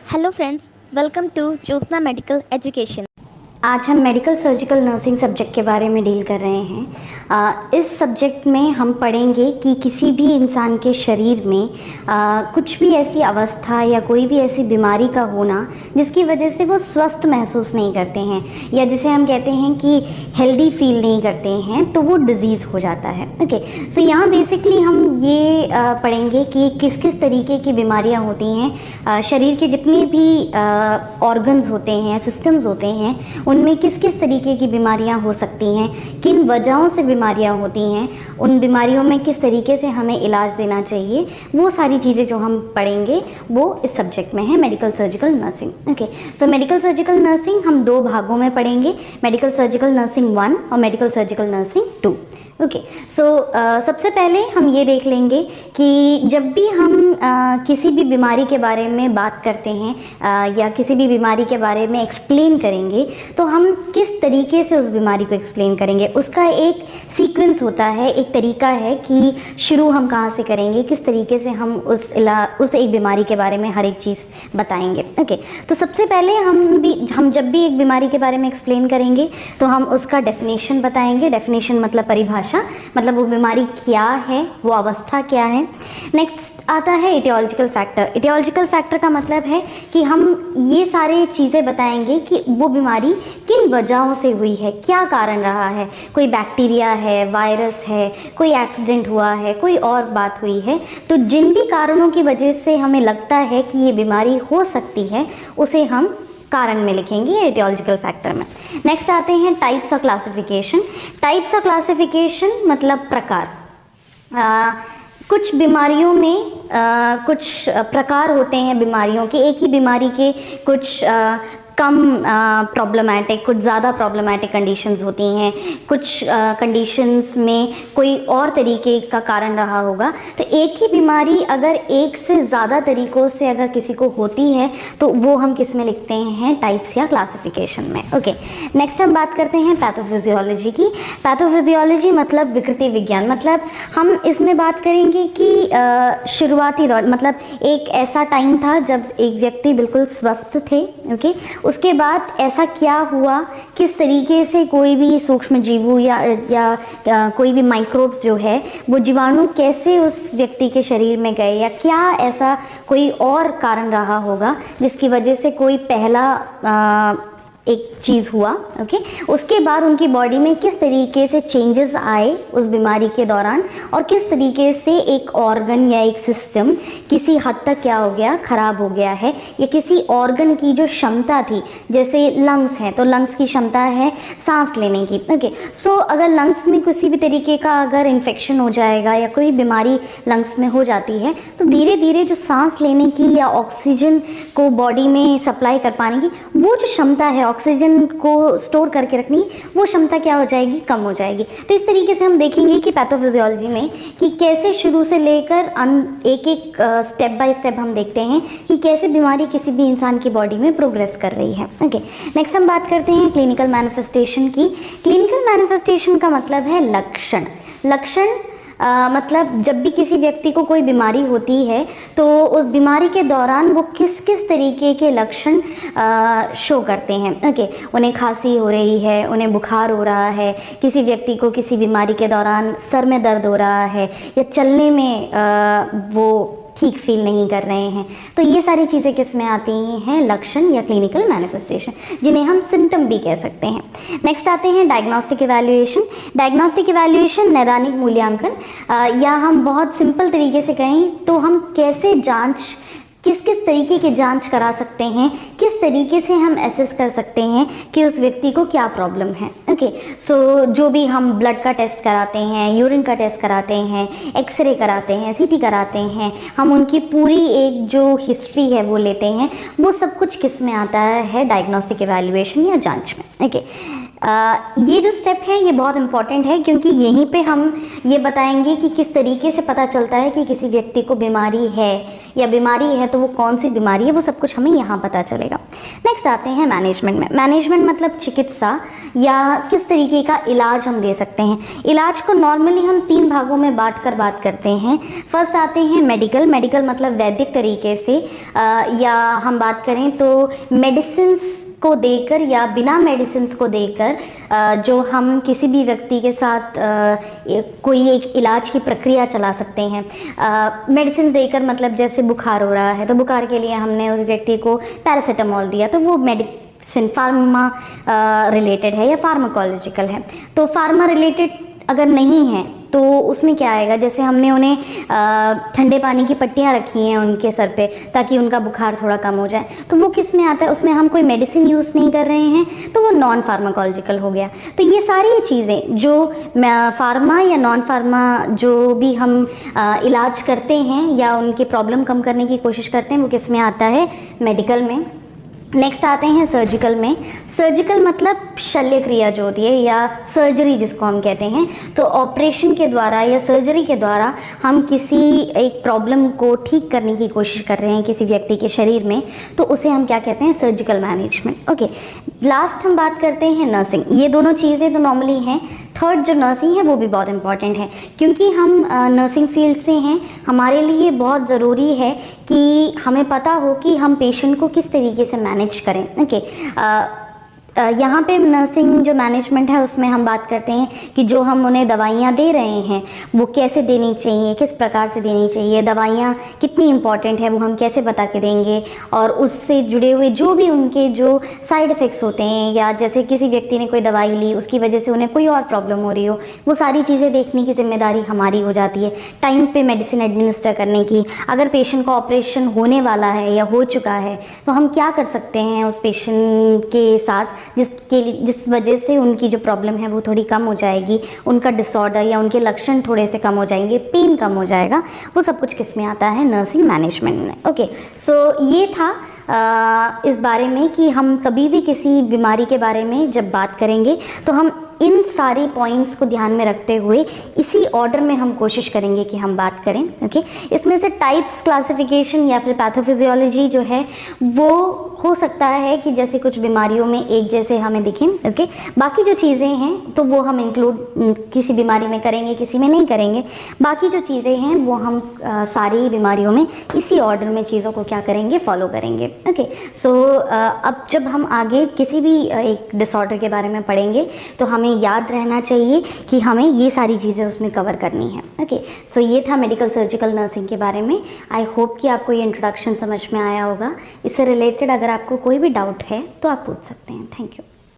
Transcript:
Hello friends, welcome to Jyotsna medical education. आज हम medical surgical nursing subject के बारे में डील कर रहे हैं। इस सब्जेक्ट में हम पढ़ेंगे कि किसी भी इंसान के शरीर में कुछ भी ऐसी अवस्था या कोई भी ऐसी बीमारी का होना जिसकी वजह से वो स्वस्थ महसूस नहीं करते हैं या जिसे हम कहते हैं कि हेल्दी फील नहीं करते हैं, तो वो डिजीज़ हो जाता है। ओके, सो यहाँ बेसिकली हम ये पढ़ेंगे कि किस किस तरीके की बीमारियाँ होती हैं। शरीर के जितने भी ऑर्गन्स होते हैं, सिस्टम्स होते हैं, उनमें किस किस तरीके की बीमारियां हो सकती हैं, किन वजहों से बीमारियां होती हैं, उन बीमारियों में किस तरीके से हमें इलाज देना चाहिए, वो सारी चीज़ें जो हम पढ़ेंगे वो इस सब्जेक्ट में है, medical surgical nursing. Okay, so medical surgical nursing हम दो भागों में पढ़ेंगे, मेडिकल सर्जिकल नर्सिंग 1 और मेडिकल सर्जिकल नर्सिंग 2। ओके, सो सबसे पहले हम ये देख लेंगे कि जब भी हम किसी भी बीमारी के बारे में बात करते हैं या किसी भी बीमारी के बारे में एक्सप्लेन करेंगे, तो हम किस तरीके से उस बीमारी को एक्सप्लेन करेंगे। उसका एक सीक्वेंस होता है, एक तरीका है कि शुरू हम कहाँ से करेंगे, किस तरीके से हम उस एक बीमारी के बारे में हर एक चीज़ बताएंगे। ओके, तो सबसे पहले हम जब भी एक बीमारी के बारे में एक्सप्लेन करेंगे तो हम उसका डेफिनेशन बताएंगे। डेफिनेशन मतलब परिभाषा, मतलब वो बीमारी क्या है, वो अवस्था क्या है। नेक्स्ट आता है इटियोलॉजिकल फैक्टर। इटियोलॉजिकल फैक्टर का मतलब है कि हम ये सारे चीज़ें बताएंगे कि वो बीमारी किन वजहों से हुई है, क्या कारण रहा है। कोई बैक्टीरिया है, वायरस है, कोई एक्सीडेंट हुआ है, कोई और बात हुई है, तो जिन भी कारणों की वजह से हमें लगता है कि ये बीमारी हो सकती है, उसे हम कारण में लिखेंगे एटियोलॉजिकल फैक्टर में। नेक्स्ट आते हैं types of classification. Types of classification मतलब प्रकार। कुछ बीमारियों में कुछ प्रकार होते हैं बीमारियों के। एक ही बीमारी के कुछ कम प्रॉब्लमैटिक, कुछ ज़्यादा प्रॉब्लमैटिक कंडीशंस होती हैं, कुछ कंडीशंस में कोई और तरीके का कारण रहा होगा। तो एक ही बीमारी अगर एक से ज़्यादा तरीक़ों से अगर किसी को होती है तो वो हम किस में लिखते हैं, टाइप्स या क्लासिफिकेशन में। ओके, नेक्स्ट हम बात करते हैं पैथोफिजियोलॉजी की। पैथोफिजियोलॉजी मतलब विकृति विज्ञान। मतलब हम इसमें बात करेंगे कि शुरुआती दौर, मतलब एक ऐसा टाइम था जब एक व्यक्ति बिल्कुल स्वस्थ थे। ओके, उसके बाद ऐसा क्या हुआ, किस तरीके से कोई भी सूक्ष्म जीवु या कोई भी माइक्रोब्स जो है, वो जीवाणु कैसे उस व्यक्ति के शरीर में गए, या क्या ऐसा कोई और कारण रहा होगा जिसकी वजह से कोई पहला एक चीज़ हुआ। ओके, उसके बाद उनकी बॉडी में किस तरीके से चेंजेस आए उस बीमारी के दौरान, और किस तरीके से एक ऑर्गन या एक सिस्टम किसी हद तक क्या हो गया, खराब हो गया है, या किसी ऑर्गन की जो क्षमता थी, जैसे लंग्स है तो लंग्स की क्षमता है सांस लेने की। ओके, सो अगर लंग्स में किसी भी तरीके का अगर इन्फेक्शन हो जाएगा या कोई बीमारी लंग्स में हो जाती है, तो धीरे धीरे जो सांस लेने की या ऑक्सीजन को बॉडी में सप्लाई कर पाने की वो जो क्षमता है, ऑक्सीजन को स्टोर करके रखनी, वो क्षमता क्या हो जाएगी, कम हो जाएगी। तो इस तरीके से हम देखेंगे कि पैथोफिजियोलॉजी में कि कैसे शुरू से लेकर एक एक स्टेप बाय स्टेप हम देखते हैं कि कैसे बीमारी किसी भी इंसान की बॉडी में प्रोग्रेस कर रही है। ओके, नेक्स्ट हम बात करते हैं क्लिनिकल मैनिफेस्टेशन की। क्लिनिकल मैनिफेस्टेशन का मतलब है लक्षण। लक्षण मतलब जब भी किसी व्यक्ति को कोई बीमारी होती है तो उस बीमारी के दौरान वो किस किस तरीके के लक्षण शो करते हैं। ओके, उन्हें खांसी हो रही है, उन्हें बुखार हो रहा है, किसी व्यक्ति को किसी बीमारी के दौरान सर में दर्द हो रहा है, या चलने में वो ठीक फील नहीं कर रहे हैं, तो ये सारी चीज़ें किस में आती हैं, लक्षण या क्लिनिकल मैनिफेस्टेशन, जिन्हें हम सिम्टम भी कह सकते हैं। नेक्स्ट आते हैं डायग्नोस्टिक इवैल्यूएशन। डायग्नोस्टिक इवैल्यूएशन नैदानिक मूल्यांकन, या हम बहुत सिंपल तरीके से कहें तो हम कैसे जांच, किस किस तरीके की जांच करा सकते हैं, किस तरीके से हम एसेस कर सकते हैं कि उस व्यक्ति को क्या प्रॉब्लम है। ओके, सो जो भी हम ब्लड का टेस्ट कराते हैं, यूरिन का टेस्ट कराते हैं, एक्सरे कराते हैं, सीटी कराते हैं, हम उनकी पूरी एक जो हिस्ट्री है वो लेते हैं, वो सब कुछ किस में आता है, डायग्नोस्टिक इवैल्यूएशन या जांच में। ओके, ये जो स्टेप है ये बहुत इम्पॉर्टेंट है, क्योंकि यहीं पे हम ये बताएंगे कि किस तरीके से पता चलता है कि किसी व्यक्ति को बीमारी है, या बीमारी है तो वो कौन सी बीमारी है, वो सब कुछ हमें यहाँ पता चलेगा। नेक्स्ट आते हैं मैनेजमेंट में। मैनेजमेंट मतलब चिकित्सा या किस तरीके का इलाज हम दे सकते हैं। इलाज को नॉर्मली हम 3 भागों में बांट कर बात करते हैं। फर्स्ट आते हैं मेडिकल। मेडिकल मतलब वैदिक तरीके से, या हम बात करें तो मेडिसिन्स को देकर या बिना मेडिसिन को देकर जो हम किसी भी व्यक्ति के साथ कोई एक इलाज की प्रक्रिया चला सकते हैं। मेडिसिन देकर मतलब जैसे बुखार हो रहा है तो बुखार के लिए हमने उस व्यक्ति को पैरासीटामोल दिया, तो वो मेडिसिन फार्मा रिलेटेड है या फार्माकोलॉजिकल है। तो फार्मा रिलेटेड अगर नहीं है तो उसमें क्या आएगा, जैसे हमने उन्हें ठंडे पानी की पट्टियाँ रखी हैं उनके सर पे ताकि उनका बुखार थोड़ा कम हो जाए, तो वो किस में आता है, उसमें हम कोई मेडिसिन यूज़ नहीं कर रहे हैं, तो वो नॉन फार्माकोलॉजिकल हो गया। तो ये सारी चीज़ें जो फार्मा या नॉन फार्मा जो भी हम इलाज करते हैं या उनकी प्रॉब्लम कम करने की कोशिश करते हैं, वो किस में आता है, मेडिकल में। नेक्स्ट आते हैं सर्जिकल में। सर्जिकल मतलब शल्य क्रिया जो होती है या सर्जरी जिसको हम कहते हैं, तो ऑपरेशन के द्वारा या सर्जरी के द्वारा हम किसी एक प्रॉब्लम को ठीक करने की कोशिश कर रहे हैं किसी व्यक्ति के शरीर में, तो उसे हम क्या कहते हैं, सर्जिकल मैनेजमेंट। ओके, लास्ट हम बात करते हैं नर्सिंग। ये दोनों चीज़ें तो नॉर्मली हैं। थर्ड जो नर्सिंग है वो भी बहुत इंपॉर्टेंट है, क्योंकि हम नर्सिंग फील्ड से हैं। हमारे लिए बहुत ज़रूरी है कि हमें पता हो कि हम पेशेंट को किस तरीके से मैनेज करें। ओके, यहाँ पे नर्सिंग जो मैनेजमेंट है उसमें हम बात करते हैं कि जो हम उन्हें दवाइयाँ दे रहे हैं वो कैसे देनी चाहिए, किस प्रकार से देनी चाहिए, दवाइयाँ कितनी इम्पॉर्टेंट है वो हम कैसे बता के देंगे, और उससे जुड़े हुए जो भी उनके जो साइड इफ़ेक्ट्स होते हैं, या जैसे किसी व्यक्ति ने कोई दवाई ली उसकी वजह से उन्हें कोई और प्रॉब्लम हो रही हो, वो सारी चीज़ें देखने की जिम्मेदारी हमारी हो जाती है। टाइम पे मेडिसिन एडमिनिस्टर करने की, अगर पेशेंट का ऑपरेशन होने वाला है या हो चुका है तो हम क्या कर सकते हैं उस पेशेंट के साथ जिस वजह से उनकी जो प्रॉब्लम है वो थोड़ी कम हो जाएगी, उनका डिसऑर्डर या उनके लक्षण थोड़े से कम हो जाएंगे, पेन कम हो जाएगा, वो सब कुछ किस में आता है, नर्सिंग मैनेजमेंट में। ओके, सो ये था इस बारे में कि हम कभी भी किसी बीमारी के बारे में जब बात करेंगे तो हम इन सारे पॉइंट्स को ध्यान में रखते हुए इसी ऑर्डर में हम कोशिश करेंगे कि हम बात करें। ओके, इसमें से टाइप्स क्लासिफिकेशन या फिर पैथोफिजियोलॉजी जो है वो हो सकता है कि जैसे कुछ बीमारियों में एक जैसे हमें दिखें। ओके, बाकी जो चीज़ें हैं तो वो हम इंक्लूड किसी बीमारी में करेंगे, किसी में नहीं करेंगे। बाकी जो चीज़ें हैं वो हम सारी बीमारियों में इसी ऑर्डर में चीज़ों को क्या करेंगे, फॉलो करेंगे। ओके, सो अब जब हम आगे किसी भी एक डिसऑर्डर के बारे में पढ़ेंगे तो हमें याद रहना चाहिए कि हमें ये सारी चीज़ें उसमें कवर करनी है। ओके, सो ये था मेडिकल सर्जिकल नर्सिंग के बारे में। आई होप कि आपको ये इंट्रोडक्शन समझ में आया होगा। इससे रिलेटेड अगर आपको कोई भी डाउट है तो आप पूछ सकते हैं। Thank you.